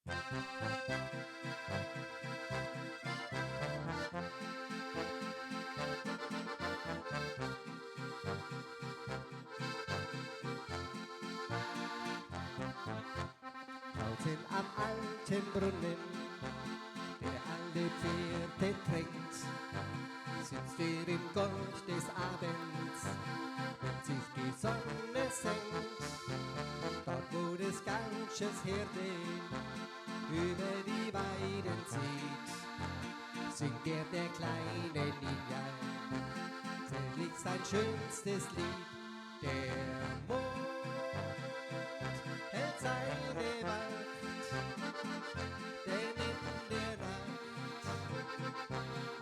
Draußen am alten Brunnen, der alle Pferde trägt, sitzt er im Gold des Abends, wenn sich die Sonne senkt. Dort, wo des Gauchers Herde über die Weiden zieht, singt er der kleine Ninja zärtlich sein schönstes Lied. Der Mond hält seine Wacht, denn in der Nacht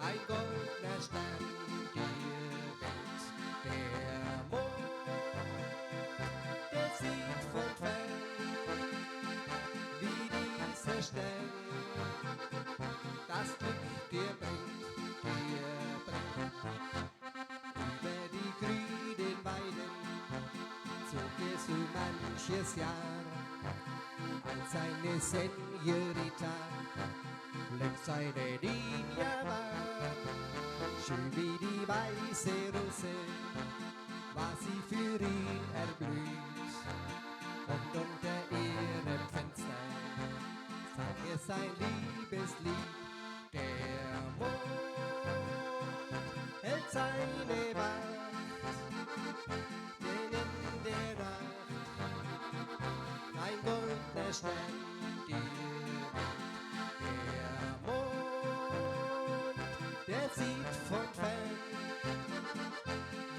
ein goldener Stern gewählt. Der Mond, der sieht von fern, wie dieser Stern das Glück dir bringt, dir bringt. Über die grünen Weiden zog er so manches Jahr, als seine Senorita längst eine Ninja war. Schön wie die weiße Rose war sie für ihn erblüht, und unter ihrem Fenster sang er sein Liebeslied. Der Mond hält seine Wacht, denn in der Nacht ein goldener Stern dir winkt. Der Mond, der sieht von fern,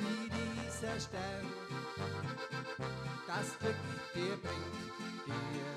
wie dieser Stern das Glück dir bringt, dir